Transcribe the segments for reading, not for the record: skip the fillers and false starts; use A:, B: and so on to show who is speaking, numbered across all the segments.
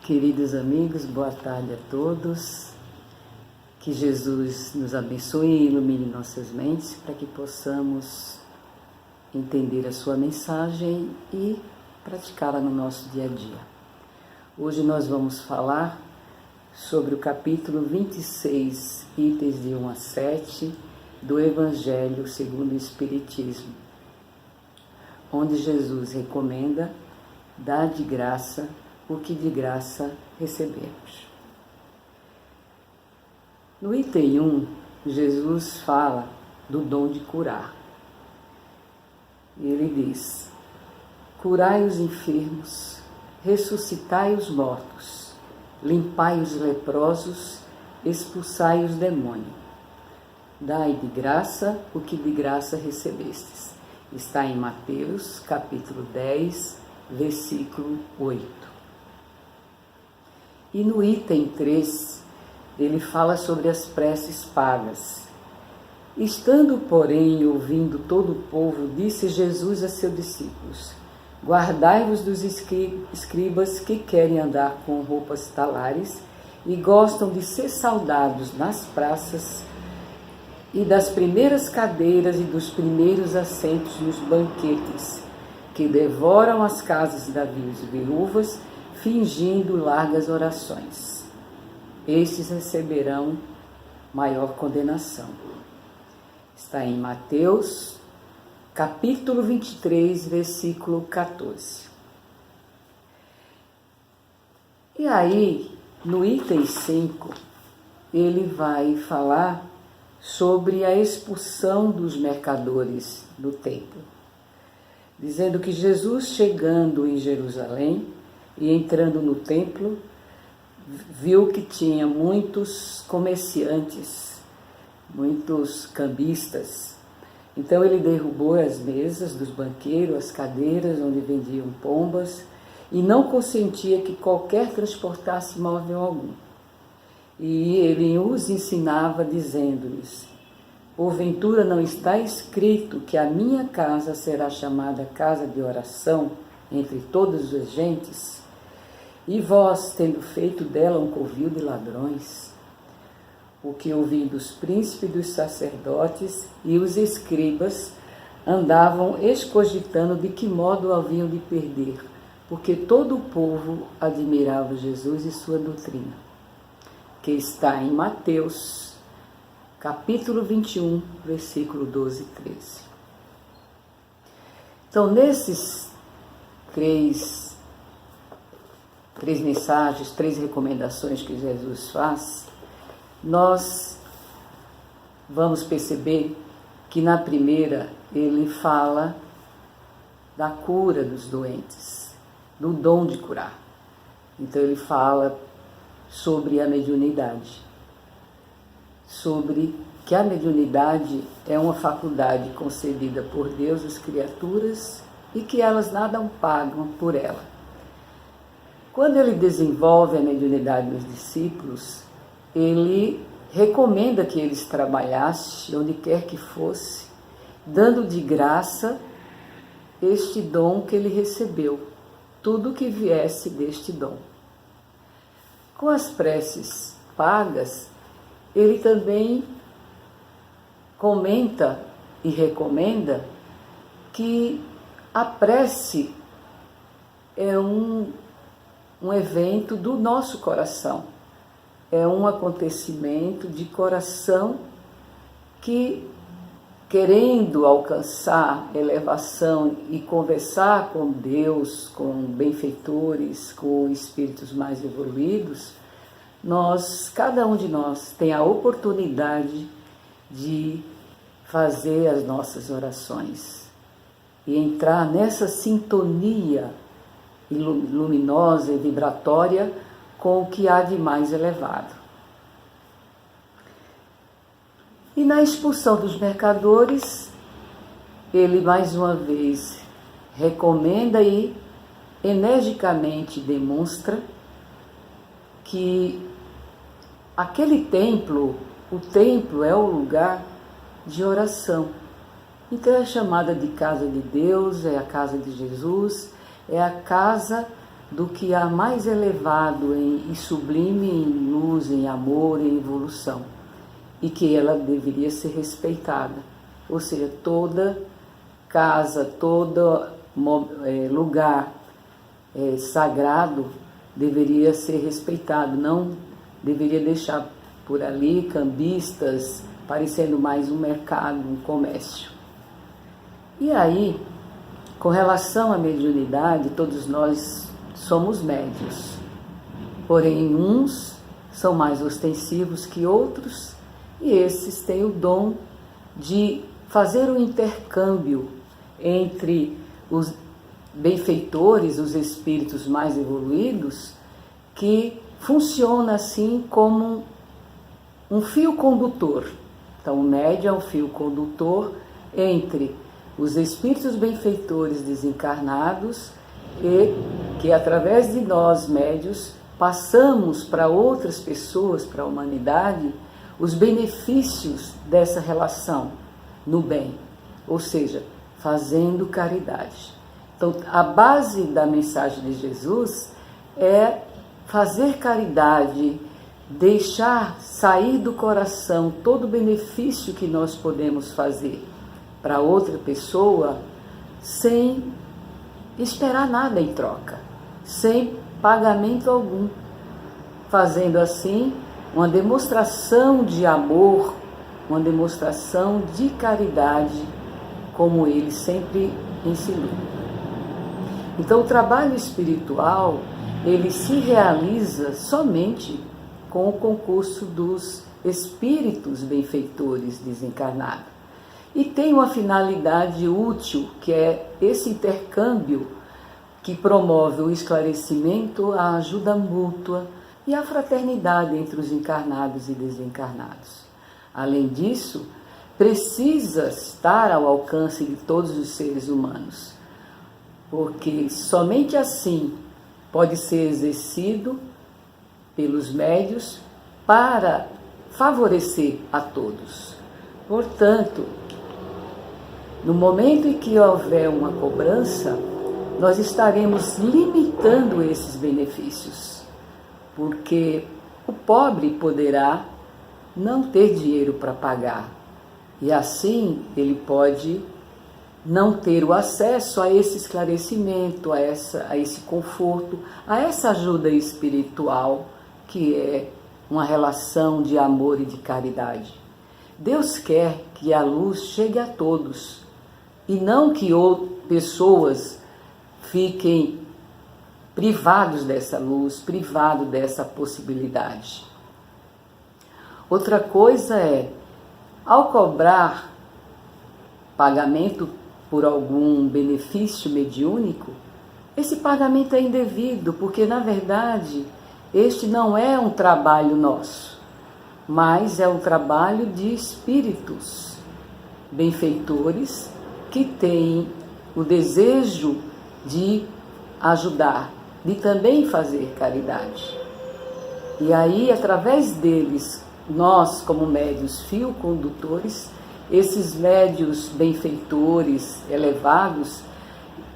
A: Queridos amigos, boa tarde a todos. Que Jesus nos abençoe e ilumine nossas mentes para que possamos entender a sua mensagem e praticá-la no nosso dia a dia. Hoje nós vamos falar sobre o capítulo 26, itens de 1 a 7 do Evangelho segundo o Espiritismo, onde Jesus recomenda dar de graça o que de graça recebemos. No item 1, Jesus fala do dom de curar. Ele diz: curai os enfermos, ressuscitai os mortos, limpai os leprosos, expulsai os demônios. Dai de graça o que de graça recebestes. Está em Mateus, capítulo 10, versículo 8. E no item 3, ele fala sobre as preces pagas. Estando, porém, ouvindo todo o povo, disse Jesus a seus discípulos: guardai-vos dos escribas que querem andar com roupas talares e gostam de ser saudados nas praças e das primeiras cadeiras e dos primeiros assentos nos banquetes, que devoram as casas das viúvas, fingindo largas orações. Estes receberão maior condenação. Está em Mateus, capítulo 23, versículo 14. E aí, no item 5, ele vai falar sobre a expulsão dos mercadores do templo, dizendo que Jesus, chegando em Jerusalém e entrando no templo, viu que tinha muitos comerciantes, muitos cambistas. Então ele derrubou as mesas dos banqueiros, as cadeiras onde vendiam pombas, e não consentia que qualquer transportasse móvel algum. E ele os ensinava, dizendo-lhes: porventura não está escrito que a minha casa será chamada casa de oração entre todas as gentes? E vós, tendo feito dela um covil de ladrões? O que ouvi dos príncipes dos sacerdotes e os escribas andavam escogitando de que modo haviam de perder, porque todo o povo admirava Jesus e sua doutrina, que está em Mateus, capítulo 21, versículo 12 e 13. Então, nesses três mensagens, 3 recomendações que Jesus faz, nós vamos perceber que na primeira ele fala da cura dos doentes, do dom de curar. Então ele fala sobre a mediunidade, sobre que a mediunidade é uma faculdade concedida por Deus às criaturas e que elas nada pagam por ela. Quando ele desenvolve a mediunidade dos discípulos, ele recomenda que eles trabalhassem onde quer que fosse, dando de graça este dom que ele recebeu, tudo que viesse deste dom. Com as preces pagas, ele também comenta e recomenda que a prece é um evento do nosso coração, é um acontecimento de coração que, querendo alcançar elevação e conversar com Deus, com benfeitores, com espíritos mais evoluídos, cada um de nós tem a oportunidade de fazer as nossas orações e entrar nessa sintonia luminosa e vibratória com o que há de mais elevado. E na expulsão dos mercadores, ele mais uma vez recomenda e energicamente demonstra que aquele templo, o templo é o lugar de oração. Então é chamada de casa de Deus, é a casa de Jesus, é a casa do que há mais elevado e sublime em luz, em amor, em evolução, e que ela deveria ser respeitada. Ou seja, toda casa, todo lugar sagrado deveria ser respeitado, não deveria deixar por ali cambistas, parecendo mais um mercado, um comércio. E aí, com relação à mediunidade, todos nós somos médios, porém uns são mais ostensivos que outros, e esses têm o dom de fazer um intercâmbio entre os benfeitores, os espíritos mais evoluídos, que funciona assim como um fio condutor. Então, o médium é um fio condutor entre os espíritos benfeitores desencarnados e que, através de nós, médios, passamos para outras pessoas, para a humanidade, os benefícios dessa relação no bem, ou seja, fazendo caridade. Então, a base da mensagem de Jesus é fazer caridade, deixar sair do coração todo o benefício que nós podemos fazer para outra pessoa sem esperar nada em troca, sem pagamento algum, fazendo assim uma demonstração de amor, uma demonstração de caridade, como ele sempre ensinou. Então, o trabalho espiritual, ele se realiza somente com o concurso dos espíritos benfeitores desencarnados. E tem uma finalidade útil, que é esse intercâmbio que promove o esclarecimento, a ajuda mútua e a fraternidade entre os encarnados e desencarnados. Além disso, precisa estar ao alcance de todos os seres humanos, porque somente assim pode ser exercido pelos médios para favorecer a todos. Portanto, no momento em que houver uma cobrança, nós estaremos limitando esses benefícios, porque o pobre poderá não ter dinheiro para pagar, e assim ele pode não ter o acesso a esse esclarecimento, a esse conforto, a essa ajuda espiritual, que é uma relação de amor e de caridade. Deus quer que a luz chegue a todos, e não que pessoas fiquem privados dessa luz, privados dessa possibilidade. Outra coisa é, ao cobrar pagamento por algum benefício mediúnico, esse pagamento é indevido, porque na verdade este não é um trabalho nosso, mas é um trabalho de espíritos benfeitores que têm o desejo de ajudar, de também fazer caridade. E aí, através deles, nós, como médios fio-condutores, esses médios benfeitores elevados,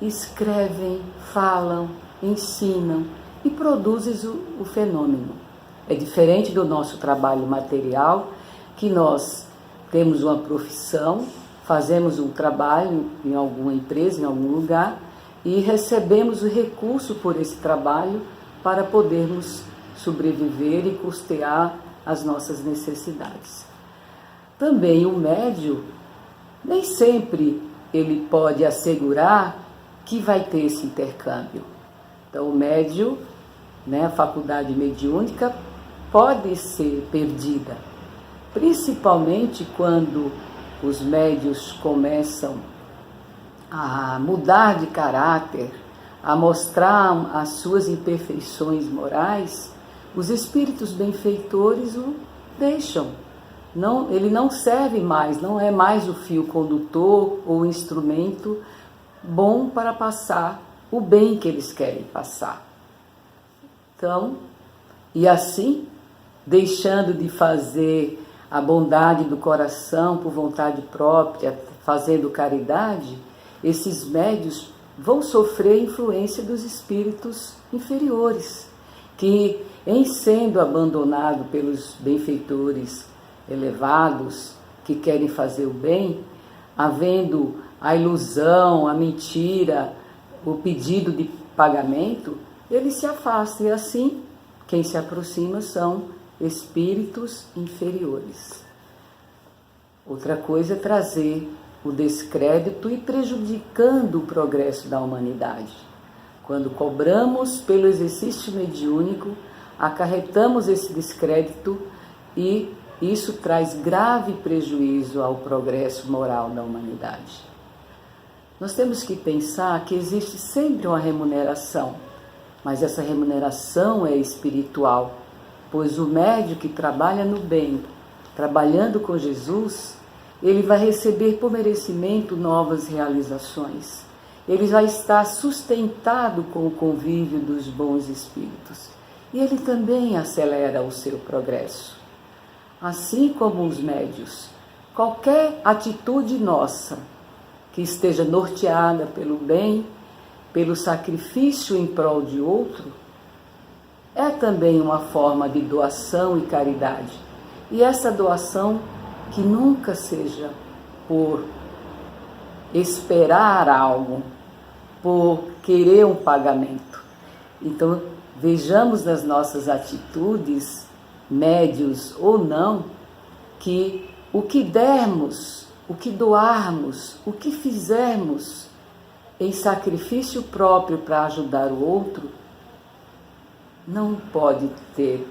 A: escrevem, falam, ensinam e produzem o fenômeno. É diferente do nosso trabalho material, que nós temos uma profissão, fazemos um trabalho em alguma empresa, em algum lugar, e recebemos o recurso por esse trabalho para podermos sobreviver e custear as nossas necessidades. Também o médium, nem sempre ele pode assegurar que vai ter esse intercâmbio. Então o médium, a faculdade mediúnica, pode ser perdida, principalmente quando os médios começam a mudar de caráter, a mostrar as suas imperfeições morais, os espíritos benfeitores o deixam. Não, ele não serve mais, não é mais o fio condutor ou o instrumento bom para passar o bem que eles querem passar. Então, e assim, deixando de fazer a bondade do coração por vontade própria, fazendo caridade, esses médios vão sofrer a influência dos espíritos inferiores, que, em sendo abandonado pelos benfeitores elevados que querem fazer o bem, havendo a ilusão, a mentira, o pedido de pagamento, ele se afasta, e assim quem se aproxima são espíritos inferiores. Outra coisa é trazer o descrédito e prejudicando o progresso da humanidade. Quando cobramos pelo exercício mediúnico, acarretamos esse descrédito e isso traz grave prejuízo ao progresso moral da humanidade. Nós temos que pensar que existe sempre uma remuneração, mas essa remuneração é espiritual, pois o médium que trabalha no bem, trabalhando com Jesus, ele vai receber por merecimento novas realizações. Ele vai estar sustentado com o convívio dos bons espíritos. E ele também acelera o seu progresso. Assim como os médios, qualquer atitude nossa que esteja norteada pelo bem, pelo sacrifício em prol de outro, é também uma forma de doação e caridade. E essa doação que nunca seja por esperar algo, por querer um pagamento. Então, vejamos nas nossas atitudes, médios ou não, que o que dermos, o que doarmos, o que fizermos em sacrifício próprio para ajudar o outro, não pode ter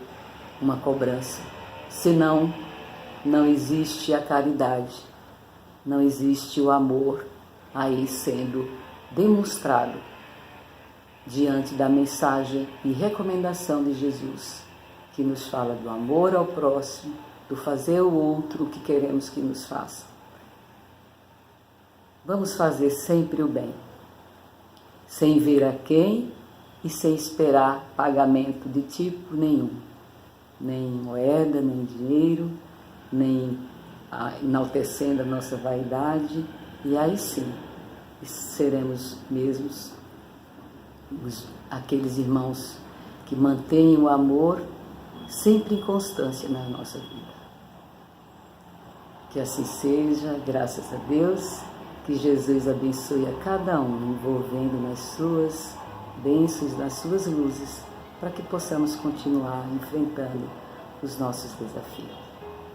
A: uma cobrança, senão não existe a caridade, não existe o amor aí sendo demonstrado diante da mensagem e recomendação de Jesus, que nos fala do amor ao próximo, do fazer ao outro o que queremos que nos faça. Vamos fazer sempre o bem, sem ver a quem e sem esperar pagamento de tipo nenhum, nem moeda, nem dinheiro, nem enaltecendo a nossa vaidade, e aí sim seremos mesmos aqueles irmãos que mantêm o amor sempre em constância na nossa vida. Que assim seja, graças a Deus, que Jesus abençoe a cada um, envolvendo nas suas bênçãos, nas suas luzes, para que possamos continuar enfrentando os nossos desafios.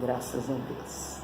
A: Graças a Deus.